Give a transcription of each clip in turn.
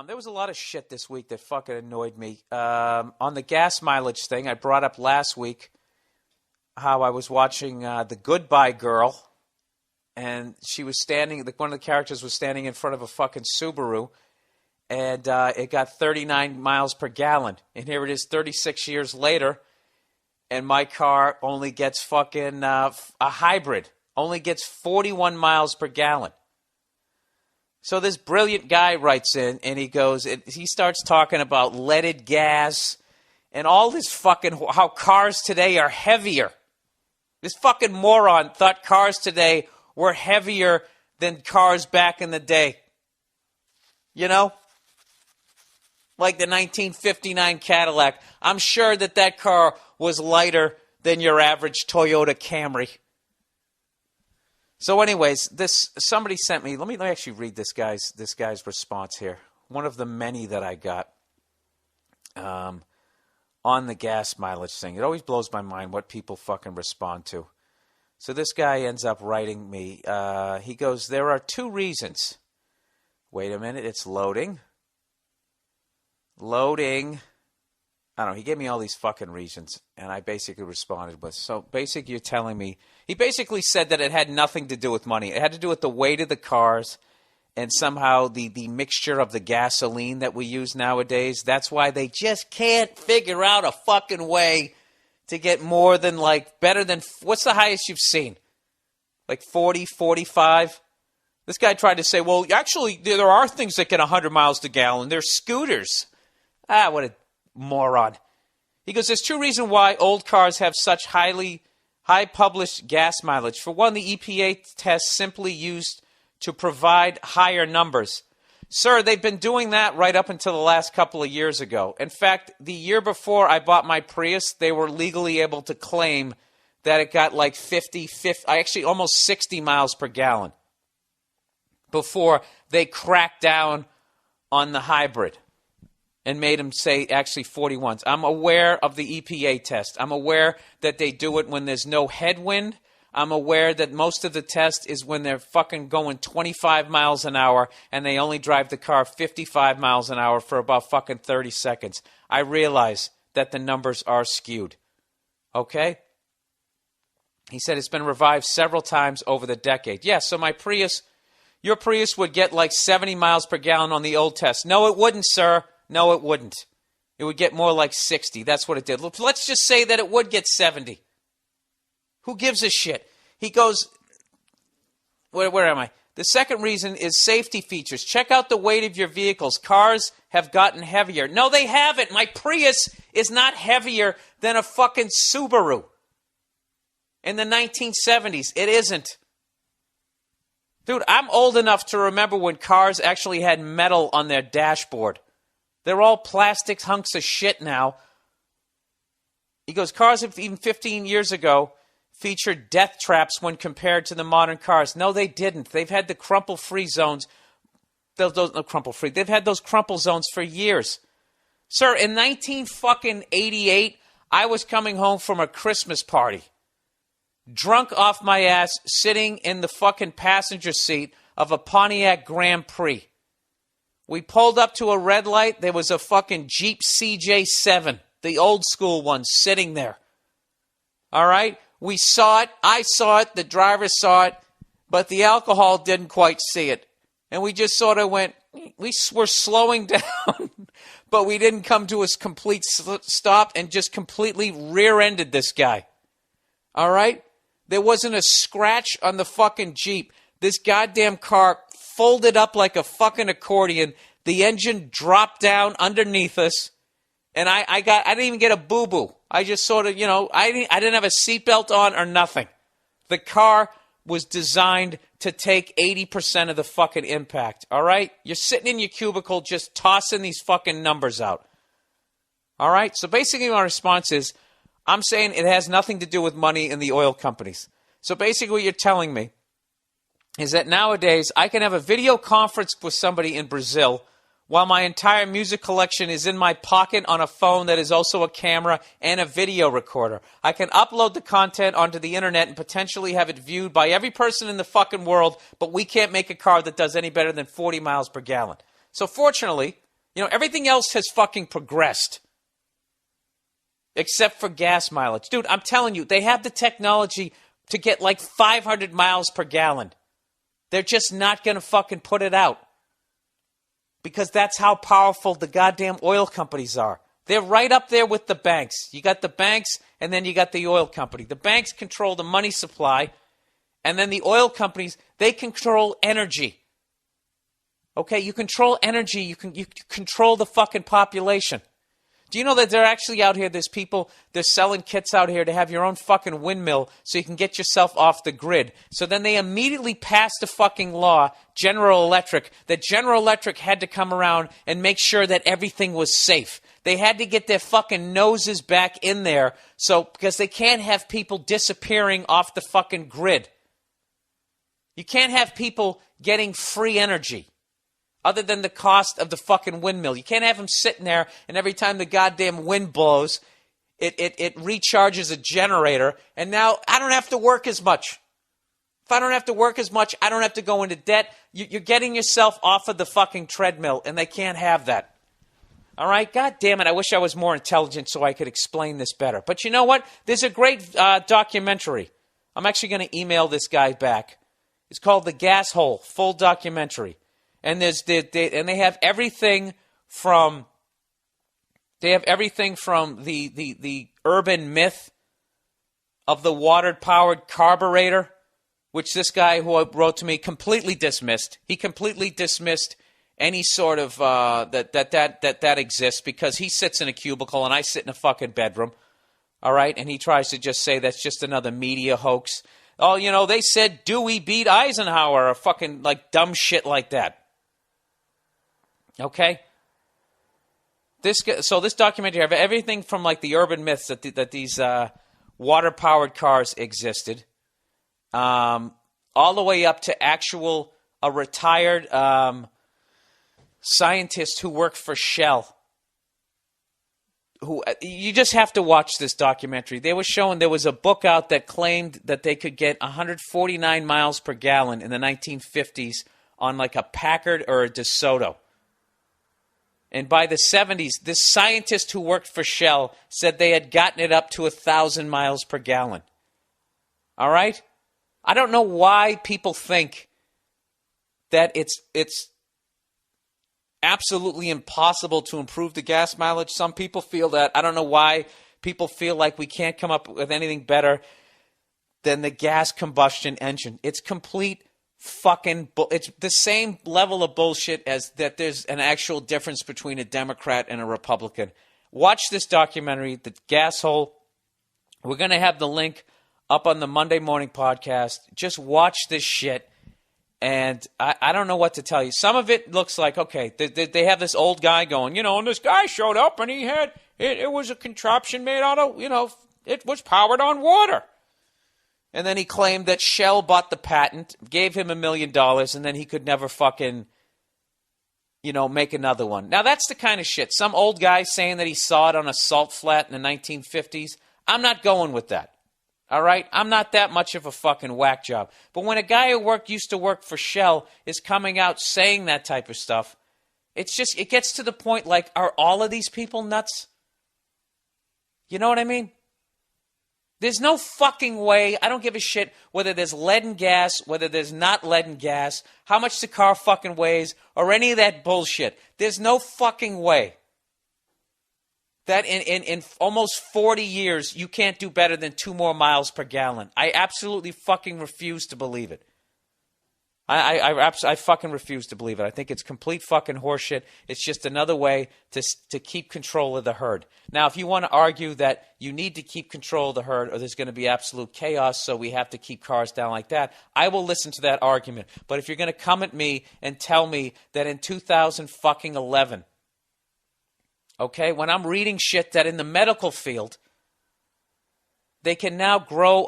There was a lot of shit this week that fucking annoyed me. On the gas mileage thing, I brought up last week how I was watching The Goodbye Girl, and she was standing, one of the characters was standing in front of a fucking Subaru, and it got 39 miles per gallon. And here it is 36 years later, and my car only gets fucking, a hybrid, only gets 41 miles per gallon. So this brilliant guy writes in, and he starts talking about leaded gas and all this fucking, how cars today are heavier. This fucking moron thought cars today were heavier than cars back in the day. You know? Like the 1959 Cadillac. I'm sure that car was lighter than your average Toyota Camry. So anyways, somebody sent me, let me actually read this guy's response here. One of the many that I got on the gas mileage thing. It always blows my mind what people fucking respond to. So this guy ends up writing me. He goes, there are two reasons. Wait a minute, it's loading. Loading. I don't know, he gave me all these fucking reasons, and I basically responded with, so basically you're telling me, he basically said that it had nothing to do with money. It had to do with the weight of the cars and somehow the mixture of the gasoline that we use nowadays. That's why they just can't figure out a fucking way to get more than better than, what's the highest you've seen? Like 40, 45? This guy tried to say, well, actually, there are things that get 100 miles to gallon. They're scooters. Ah, what a moron. He goes, there's two reasons why old cars have such high published gas mileage. For one, the EPA test simply used to provide higher numbers. Sir, they've been doing that right up until the last couple of years ago. In fact, the year before I bought my Prius, they were legally able to claim that it got like 50, actually almost 60 miles per gallon before they cracked down on the hybrid and made them say actually 41s. I'm aware of the EPA test. I'm aware that they do it when there's no headwind. I'm aware that most of the test is when they're fucking going 25 miles an hour and they only drive the car 55 miles an hour for about fucking 30 seconds. I realize that the numbers are skewed. Okay? He said it's been revived several times over the decade. Yeah, so my Prius, your Prius would get like 70 miles per gallon on the old test. No, it wouldn't, sir. No, it wouldn't. It would get more like 60. That's what it did. Let's just say that it would get 70. Who gives a shit? He goes, where am I? The second reason is safety features. Check out the weight of your vehicles. Cars have gotten heavier. No, they haven't. My Prius is not heavier than a fucking Subaru. In the 1970s, it isn't. Dude, I'm old enough to remember when cars actually had metal on their dashboard. They're all plastic hunks of shit now. He goes, cars even 15 years ago featured death traps when compared to the modern cars. No, they didn't. They've had the crumple-free zones. Crumple-free. They've had those crumple zones for years. Sir, in 1988, I was coming home from a Christmas party, drunk off my ass, sitting in the fucking passenger seat of a Pontiac Grand Prix. We pulled up to a red light. There was a fucking Jeep CJ7, the old school one, sitting there. All right? We saw it. I saw it. The driver saw it. But the alcohol didn't quite see it. And we just sort of went, we were slowing down, but we didn't come to a complete stop and just completely rear-ended this guy. All right? There wasn't a scratch on the fucking Jeep. This goddamn car folded up like a fucking accordion. The engine dropped down underneath us. And I didn't even get a boo-boo. I just sort of, I didn't have a seatbelt on or nothing. The car was designed to take 80% of the fucking impact, all right? You're sitting in your cubicle just tossing these fucking numbers out. All right? So basically my response is, I'm saying it has nothing to do with money and the oil companies. So basically what you're telling me is that nowadays I can have a video conference with somebody in Brazil while my entire music collection is in my pocket on a phone that is also a camera and a video recorder. I can upload the content onto the internet and potentially have it viewed by every person in the fucking world, but we can't make a car that does any better than 40 miles per gallon. So fortunately, everything else has fucking progressed. Except for gas mileage. Dude, I'm telling you, they have the technology to get like 500 miles per gallon. They're just not going to fucking put it out. Because that's how powerful the goddamn oil companies are. They're right up there with the banks. You got the banks, and then you got the oil company. The banks control the money supply, and then the oil companies, they control energy. Okay, you control energy, you control the fucking population. Do you know that they're actually out here, there's people, they're selling kits out here to have your own fucking windmill so you can get yourself off the grid. So then they immediately passed a fucking law, General Electric, that General Electric had to come around and make sure that everything was safe. They had to get their fucking noses back in there because they can't have people disappearing off the fucking grid. You can't have people getting free energy. Other than the cost of the fucking windmill. You can't have them sitting there and every time the goddamn wind blows, it recharges a generator and now I don't have to work as much. If I don't have to work as much, I don't have to go into debt. You're getting yourself off of the fucking treadmill and they can't have that. All right? God damn it, I wish I was more intelligent so I could explain this better. But you know what? There's a great documentary. I'm actually going to email this guy back. It's called The Gas Hole, full documentary. And they have everything from the urban myth of the water-powered carburetor, which this guy who wrote to me completely dismissed. He completely dismissed any sort of that exists because he sits in a cubicle and I sit in a fucking bedroom. All right, and he tries to just say that's just another media hoax. Oh, they said Dewey beat Eisenhower or fucking like dumb shit like that. Okay? This documentary have everything from like the urban myths that these water-powered cars existed, all the way up to a retired scientist who worked for Shell. You just have to watch this documentary. They were showing there was a book out that claimed that they could get 149 miles per gallon in the 1950s on like a Packard or a DeSoto. And by the 70s, this scientist who worked for Shell said they had gotten it up to 1,000 miles per gallon. All right? I don't know why people think that it's absolutely impossible to improve the gas mileage. Some people feel that. I don't know why people feel like we can't come up with anything better than the gas combustion engine. It's complete fucking it's the same level of bullshit as that there's an actual difference between a Democrat and a Republican. Watch this documentary, The Gas Hole. We're going to have the link up on the Monday morning podcast. Just watch this shit. And I don't know what to tell you. Some of it looks like, okay, they have this old guy going, and this guy showed up and he had, it was a contraption made out of, it was powered on water. And then he claimed that Shell bought the patent, gave him $1 million, and then he could never fucking, make another one. Now, that's the kind of shit. Some old guy saying that he saw it on a salt flat in the 1950s. I'm not going with that. All right? I'm not that much of a fucking whack job. But when a guy who used to work for Shell is coming out saying that type of stuff, it gets to the point like, are all of these people nuts? You know what I mean? There's no fucking way. I don't give a shit whether there's lead in gas, whether there's not lead in gas, how much the car fucking weighs, or any of that bullshit. There's no fucking way that in almost 40 years you can't do better than 2 more miles per gallon. I absolutely fucking refuse to believe it. I fucking refuse to believe it. I think it's complete fucking horseshit. It's just another way to keep control of the herd. Now, if you want to argue that you need to keep control of the herd or there's going to be absolute chaos, so we have to keep cars down like that, I will listen to that argument. But if you're going to come at me and tell me that in 2011, okay, when I'm reading shit that in the medical field, they can now grow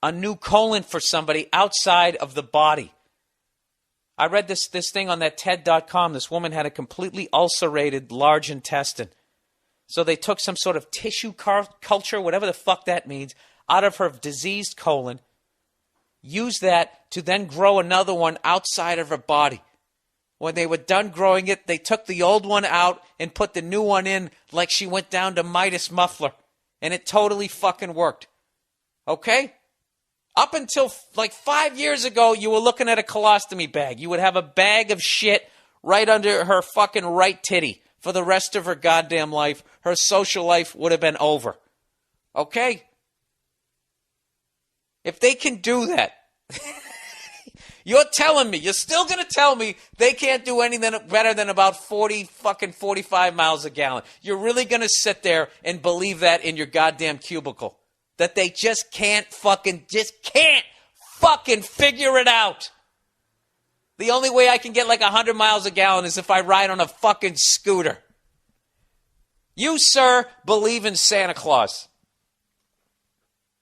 a new colon for somebody outside of the body. I read this thing on that TED.com. This woman had a completely ulcerated large intestine. So they took some sort of tissue culture, whatever the fuck that means, out of her diseased colon, used that to then grow another one outside of her body. When they were done growing it, they took the old one out and put the new one in like she went down to Midas Muffler. And it totally fucking worked. Okay? Up until like 5 years ago, you were looking at a colostomy bag. You would have a bag of shit right under her fucking right titty for the rest of her goddamn life. Her social life would have been over. Okay? If they can do that, you're telling me, you're still going to tell me they can't do anything better than about 45 miles a gallon. You're really going to sit there and believe that in your goddamn cubicle. That they just can't fucking figure it out. The only way I can get like 100 miles a gallon is if I ride on a fucking scooter. You, sir, believe in Santa Claus.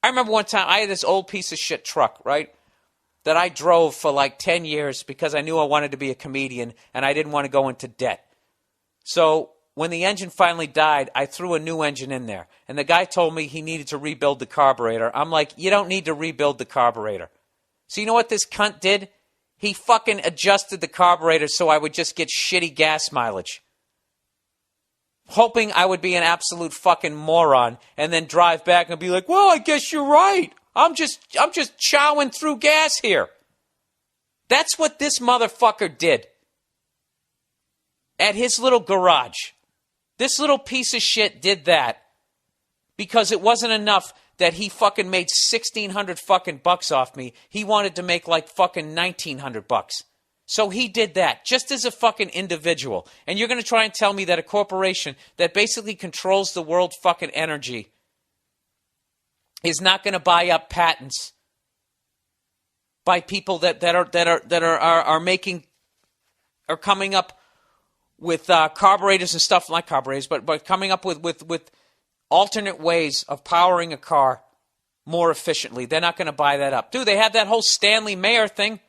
I remember one time I had this old piece of shit truck, right, that I drove for like 10 years because I knew I wanted to be a comedian and I didn't want to go into debt. So when the engine finally died, I threw a new engine in there. And the guy told me he needed to rebuild the carburetor. I'm like, you don't need to rebuild the carburetor. So you know what this cunt did? He fucking adjusted the carburetor so I would just get shitty gas mileage. Hoping I would be an absolute fucking moron and then drive back and be like, well, I guess you're right. I'm just chowing through gas here. That's what this motherfucker did at his little garage. This little piece of shit did that because it wasn't enough that he fucking made $1,600 fucking bucks off me. He wanted to make like fucking $1,900 bucks. So he did that just as a fucking individual. And you're going to try and tell me that a corporation that basically controls the world's fucking energy is not going to buy up patents by people that are coming up with carburetors and stuff, like carburetors, but coming up with alternate ways of powering a car more efficiently. They're not going to buy that up. Dude, they had that whole Stanley Mayer thing.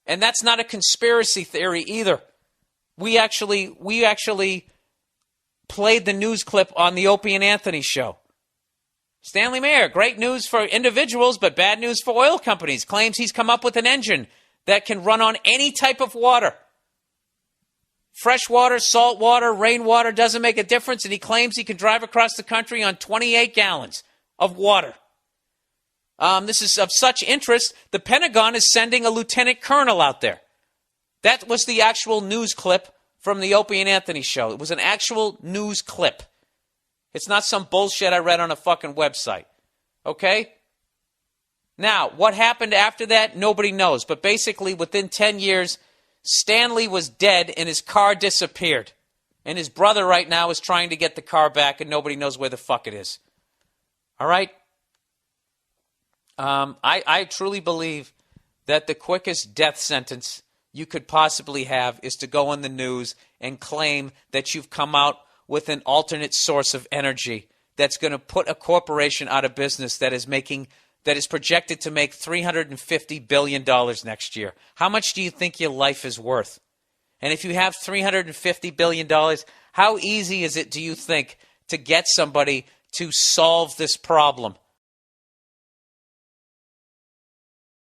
And that's not a conspiracy theory either. We actually played the news clip on the Opie and Anthony show. Stanley Mayer, great news for individuals, but bad news for oil companies. Claims he's come up with an engine that can run on any type of water. Fresh water, salt water, rainwater, doesn't make a difference. And he claims he can drive across the country on 28 gallons of water. This is of such interest, the Pentagon is sending a lieutenant colonel out there. That was the actual news clip from the Opie and Anthony show. It was an actual news clip. It's not some bullshit I read on a fucking website. Okay? Now, what happened after that, nobody knows. But basically, within 10 years, Stanley was dead and his car disappeared. And his brother right now is trying to get the car back and nobody knows where the fuck it is. All right? I truly believe that the quickest death sentence you could possibly have is to go on the news and claim that you've come out with an alternate source of energy that's going to put a corporation out of business that is projected to make $350 billion next year. How much do you think your life is worth? And if you have $350 billion, how easy is it, do you think, to get somebody to solve this problem?